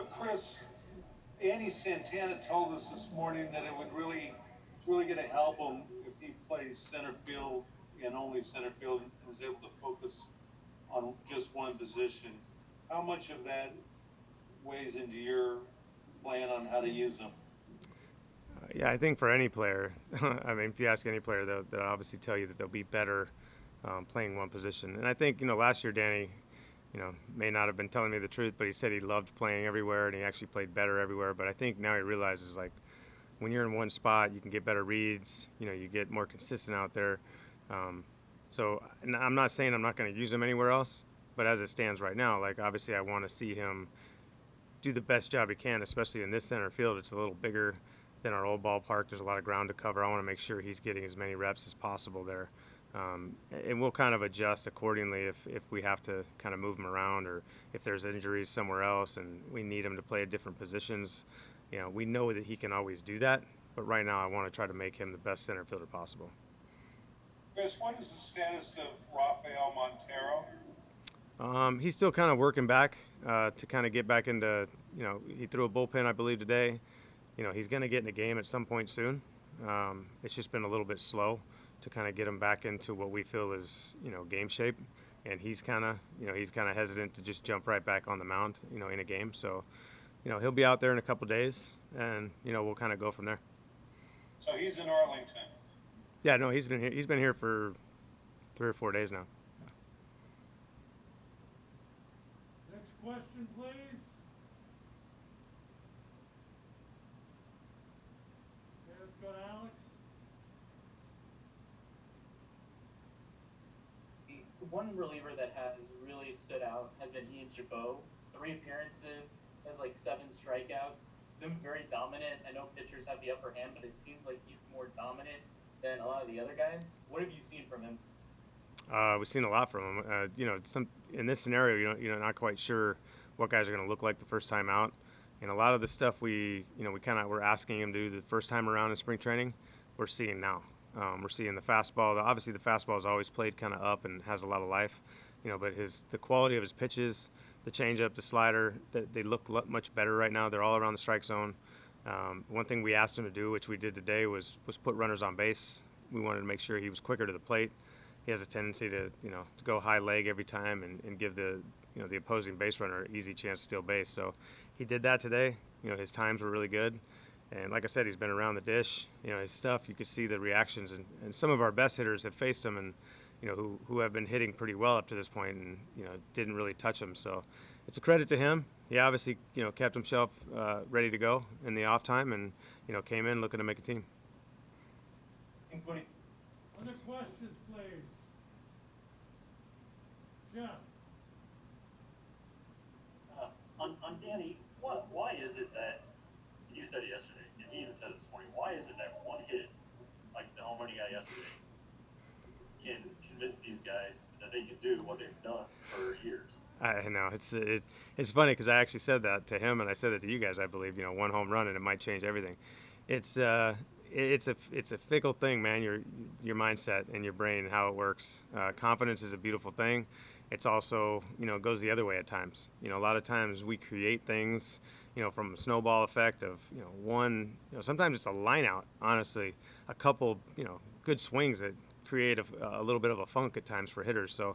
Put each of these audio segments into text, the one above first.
Chris, Danny Santana told us this morning that it's really going to help him if he plays center field and only center field and is able to focus on just one position. How much of that weighs into your plan on how to use him? Yeah, I think for any player, I mean, if you ask any player, they'll obviously tell you that they'll be better playing one position. And I think, last year Danny, may not have been telling me the truth, but he said he loved playing everywhere and he actually played better everywhere. But I think now he realizes, like, when you're in one spot, you can get better reads, you get more consistent out there. Um, so and I'm not saying I'm not going to use him anywhere else, but as it stands right now, like, obviously I want to see him do the best job he can, especially in this center field. It's a little bigger than our old ballpark. There's a lot of ground to cover. I want to make sure he's getting as many reps as possible there. And we'll kind of adjust accordingly if we have to kind of move him around or if there's injuries somewhere else and we need him to play at different positions. We know that he can always do that, but right now I want to try to make him the best center fielder possible. Chris, what is the status of Rafael Montero? He's still kind of working back to kind of get back into, he threw a bullpen, I believe, today. He's going to get in the game at some point soon. It's just been a little bit slow to kind of get him back into what we feel is, game shape. And he's kind of hesitant to just jump right back on the mound, in a game. So, he'll be out there in a couple days and, we'll kind of go from there. So he's in Arlington. Yeah, no, he's been here for 3 or 4 days now. Next question, please. Okay, let's go to Alex. One reliever that has really stood out has been Chabot. 3 appearances, has like 7 strikeouts. Been very dominant. I know pitchers have the upper hand, but it seems like he's more dominant than a lot of the other guys. What have you seen from him? We've seen a lot from him. In this scenario, you're not quite sure what guys are going to look like the first time out, and a lot of the stuff we kind of were asking him to do the first time around in spring training, we're seeing now. We're seeing the fastball. Obviously, the fastball has always played kind of up and has a lot of life, but the quality of his pitches, the changeup, the slider, they look much better right now. They're all around the strike zone. One thing we asked him to do, which we did today, was put runners on base. We wanted to make sure he was quicker to the plate. He has a tendency to go high leg every time and give the opposing base runner an easy chance to steal base. So he did that today. His times were really good. And like I said, he's been around the dish. His stuff, you could see the reactions. And some of our best hitters have faced him and, who have been hitting pretty well up to this point and, didn't really touch him. So it's a credit to him. He obviously, kept himself ready to go in the off time and, came in looking to make a team. Thanks, buddy. Other questions, please. Jeff. On Danny, why is it that, you said it yesterday, and he even said it this morning, why is it that one hit, like the home run he got yesterday, can convince these guys that they can do what they've done for years? I know it's funny because I actually said that to him and I said it to you guys. I believe one home run and it might change everything. It's a fickle thing, man. Your mindset and your brain and how it works. Confidence is a beautiful thing. It's also goes the other way at times. A lot of times we create things from a snowball effect of one. Sometimes it's a line out. Honestly, a couple good swings that create a little bit of a funk at times for hitters. So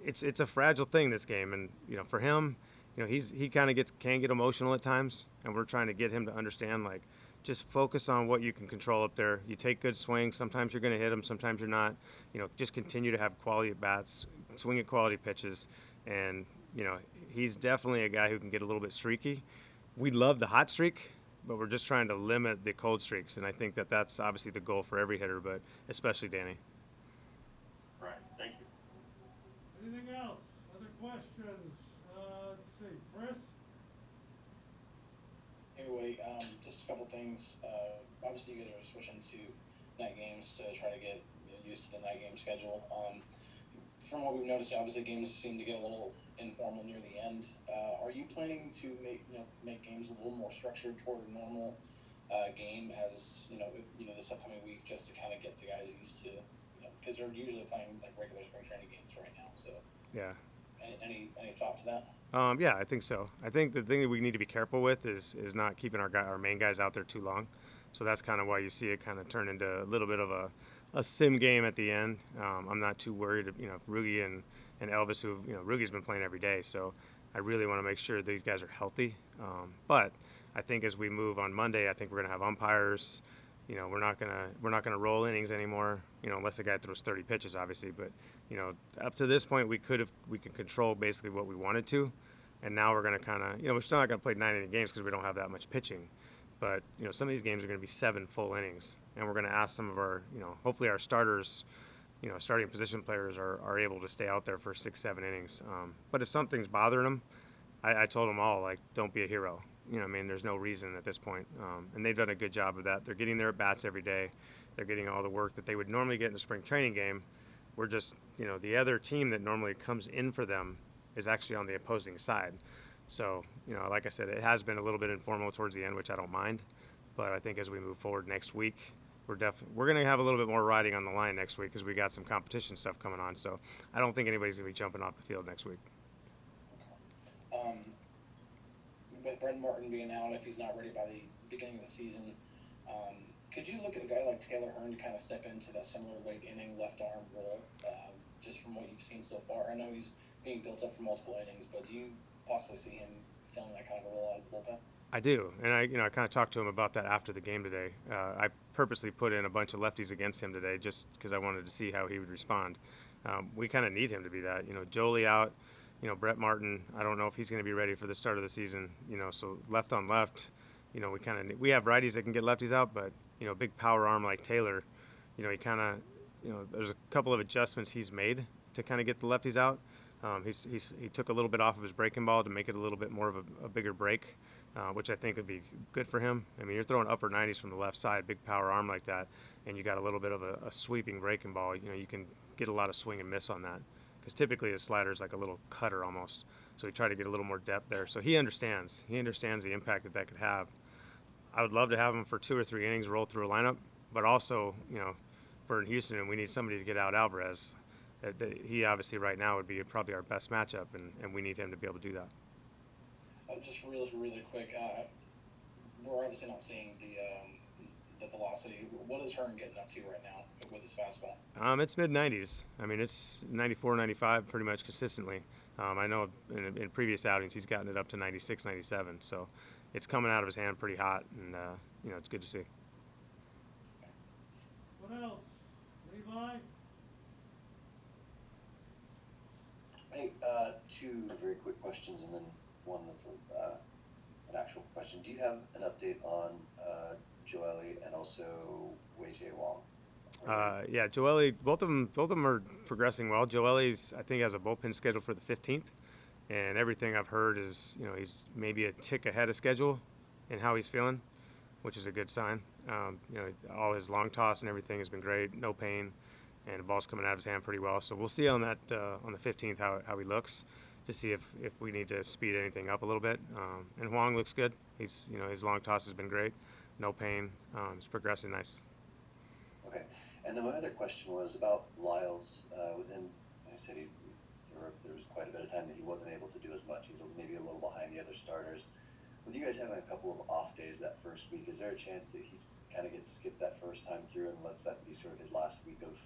it's a fragile thing, this game, and for him, he kind of can get emotional at times, and we're trying to get him to understand, like, just focus on what you can control up there. You take good swings. Sometimes you're going to hit them, sometimes you're not. Just continue to have quality at bats, swing at quality pitches, and he's definitely a guy who can get a little bit streaky. We love the hot streak, but we're just trying to limit the cold streaks, and I think that's obviously the goal for every hitter, but especially Danny. Right. Thank you. Anything else? Other questions? Let's see. Chris? Hey, Woody, just a couple things. Obviously, you guys are switching to night games to try to get used to the night game schedule. From what we've noticed, obviously games seem to get a little informal near the end. Are you planning to make games a little more structured toward a normal game as this upcoming week, just to kind of get the guys used to, because they're usually playing like regular spring training games right now. So Yeah. Any thought to that? Yeah, I think so. I think the thing that we need to be careful with is not keeping our main guys out there too long. So that's kind of why you see it kind of turn into a little bit of a sim game at the end. I'm not too worried, Rugi and Elvis, Rugi's been playing every day, so I really want to make sure these guys are healthy. But I think as we move on Monday, I think we're going to have umpires. We're not gonna roll innings anymore. Unless the guy throws 30 pitches, obviously. But up to this point, we can control basically what we wanted to, and now we're gonna kind of, we're still not gonna play 9 inning games because we don't have that much pitching. But some of these games are gonna be 7 full innings, and we're gonna ask some of our, hopefully our starters, starting position players are able to stay out there for 6, 7 innings. But if something's bothering them, I told them all, like, don't be a hero. There's no reason at this point. And they've done a good job of that. They're getting their at-bats every day. They're getting all the work that they would normally get in a spring training game. We're just, the other team that normally comes in for them is actually on the opposing side. So, like I said, it has been a little bit informal towards the end, which I don't mind. But I think as we move forward next week, we're going to have a little bit more riding on the line next week because we got some competition stuff coming on. So I don't think anybody's going to be jumping off the field next week. With Brett Martin being out, if he's not ready by the beginning of the season, could you look at a guy like Taylor Hearn to kind of step into that similar late inning left arm role, just from what you've seen so far? I know he's being built up for multiple innings, but do you possibly see him filling that kind of a role out of the bullpen? I do, and I kind of talked to him about that after the game today. I purposely put in a bunch of lefties against him today just because I wanted to see how he would respond. We kind of need him to be that. Jolie out. Brett Martin, I don't know if he's going to be ready for the start of the season. So left on left, we have righties that can get lefties out, but big power arm like Taylor, he kind of, there's a couple of adjustments he's made to kind of get the lefties out. He took a little bit off of his breaking ball to make it a little bit more of a bigger break, which I think would be good for him. You're throwing upper 90s from the left side, big power arm like that, and you got a little bit of a sweeping breaking ball. You can get a lot of swing and miss on that. Because typically his slider is like a little cutter almost. So we try to get a little more depth there. So he understands. He understands the impact that could have. I would love to have him for 2 or 3 innings roll through a lineup, but also, for in Houston, and we need somebody to get out Alvarez. He obviously right now would be probably our best matchup, and we need him to be able to do that. Just really, really quick, we're obviously not seeing the velocity. What is Hearn getting up to right now with his fastball? It's mid-90s. It's 94, 95 pretty much consistently. I know in previous outings he's gotten it up to 96, 97. So it's coming out of his hand pretty hot, and it's good to see. What else? Levi? Hey, 2 very quick questions and then one that's an actual question. Do you have an update on Joelle and also Wei-Jae Wong? Yeah, Joelle, both of them are progressing well. Joelle's, I think, has a bullpen schedule for the 15th, and everything I've heard is, he's maybe a tick ahead of schedule in how he's feeling, which is a good sign. All his long toss and everything has been great, no pain, and the ball's coming out of his hand pretty well. So we'll see on that on the 15th how he looks to see if we need to speed anything up a little bit. And Huang looks good. He's his long toss has been great, no pain. He's progressing nice. Okay. And then my other question was about Lyles. With him, I said there was quite a bit of time that he wasn't able to do as much. He's maybe a little behind the other starters. With you guys having a couple of off days that first week, is there a chance that he kind of gets skipped that first time through and lets that be sort of his last week of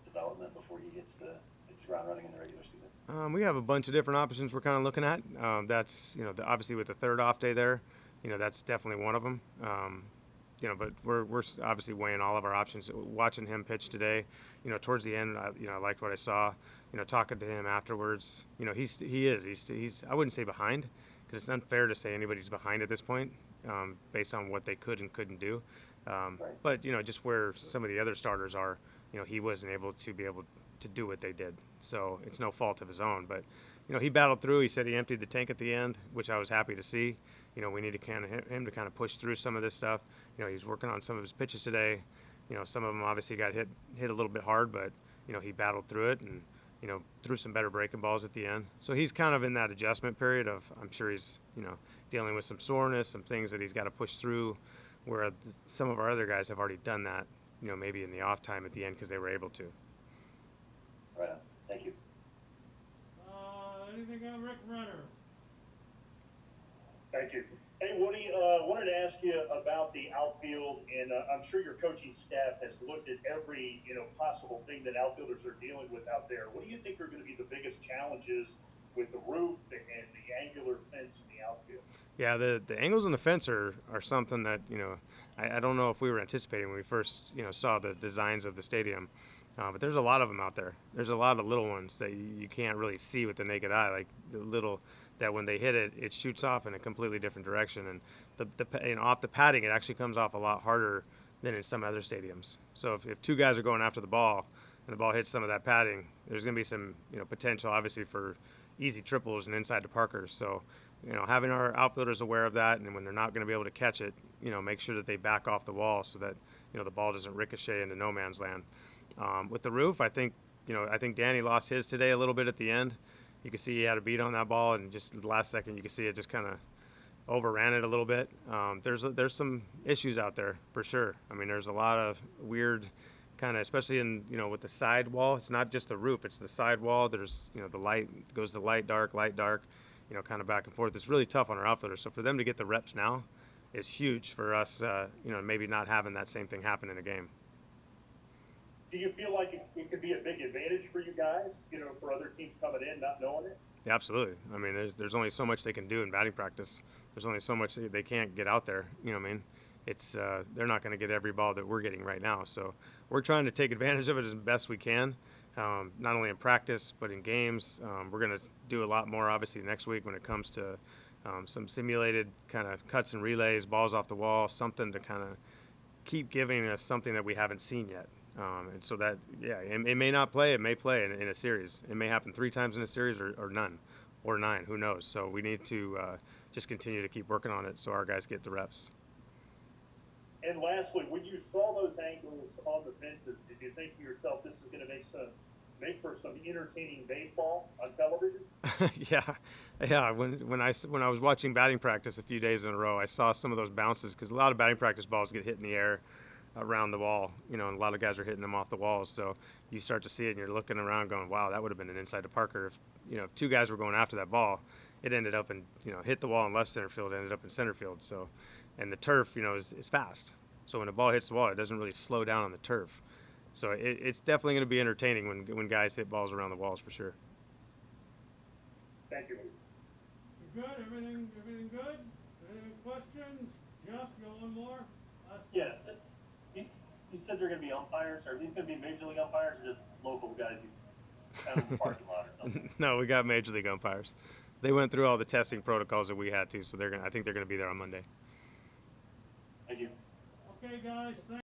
development before he hits the ground running in the regular season? We have a bunch of different options we're kind of looking at. That's obviously with the third off day there, that's definitely one of them. But we're obviously weighing all of our options. Watching him pitch today, towards the end, I liked what I saw. Talking to him afterwards, he's I wouldn't say behind, because it's unfair to say anybody's behind at this point, based on what they could and couldn't do. Right. But just where some of the other starters are, he wasn't able to do what they did. So it's no fault of his own. But he battled through. He said he emptied the tank at the end, which I was happy to see. We need to him to kind of push through some of this stuff. He's working on some of his pitches today. Some of them obviously got hit a little bit hard, but he battled through it and threw some better breaking balls at the end. So he's kind of in that adjustment period of, I'm sure he's dealing with some soreness, some things that he's got to push through, where some of our other guys have already done that. Maybe in the off time at the end because they were able to. Right on. Thank you. Thank you. Hey, Woody, wanted to ask you about the outfield, and I'm sure your coaching staff has looked at every, possible thing that outfielders are dealing with out there. What do you think are going to be the biggest challenges with the roof and the angular fence in the outfield? Yeah, the angles on the fence are something that, I don't know if we were anticipating when we first, saw the designs of the stadium. But there's a lot of them out there. There's a lot of little ones that you can't really see with the naked eye, like the little that when they hit it, it shoots off in a completely different direction. And off the padding, it actually comes off a lot harder than in some other stadiums. So if two guys are going after the ball and the ball hits some of that padding, there's going to be some potential, obviously, for easy triples and inside to Parkers. So having our outfielders aware of that, and when they're not going to be able to catch it, make sure that they back off the wall so that the ball doesn't ricochet into no man's land. With the roof, I think Danny lost his today a little bit at the end. You can see he had a beat on that ball, and just the last second, you can see it just kind of overran it a little bit. There's some issues out there for sure. I mean, there's a lot of weird kind of, especially in with the side wall. It's not just the roof; it's the side wall. There's the light goes to light, dark, kind of back and forth. It's really tough on our outfielders. So for them to get the reps now is huge for us. Maybe not having that same thing happen in a game. Do you feel like it could be a big advantage for you guys, for other teams coming in not knowing it? Yeah, absolutely. I mean, there's only so much they can do in batting practice. There's only so much they can't get out there. It's they're not going to get every ball that we're getting right now. So we're trying to take advantage of it as best we can, not only in practice but in games. We're going to do a lot more, obviously, next week when it comes to some simulated kind of cuts and relays, balls off the wall, something to kind of keep giving us something that we haven't seen yet. And so that, it may not play, it may play in a series. It may happen 3 times in a series or none, or 9, who knows. So we need to just continue to keep working on it so our guys get the reps. And lastly, when you saw those angles on the fences, did you think to yourself, this is going to make for some entertaining baseball on television? Yeah. When I was watching batting practice a few days in a row, I saw some of those bounces, because a lot of batting practice balls get hit in the air around the wall, and a lot of guys are hitting them off the walls. So you start to see it, and you're looking around going, wow, that would have been an inside to Parker. If 2 guys were going after that ball, it ended up in, hit the wall in left center field, ended up in center field. So, and the turf, is fast. So when the ball hits the wall, it doesn't really slow down on the turf. So it's definitely going to be entertaining when guys hit balls around the walls for sure. Thank you. You good? Everything good? Any questions? Jeff, you got one more? Yeah. You said they're going to be umpires. Are these going to be major league umpires or just local guys you found in the parking lot or something? No, we got major league umpires. They went through all the testing protocols that we had to, so I think they're going to be there on Monday. Thank you. Okay, guys. Thank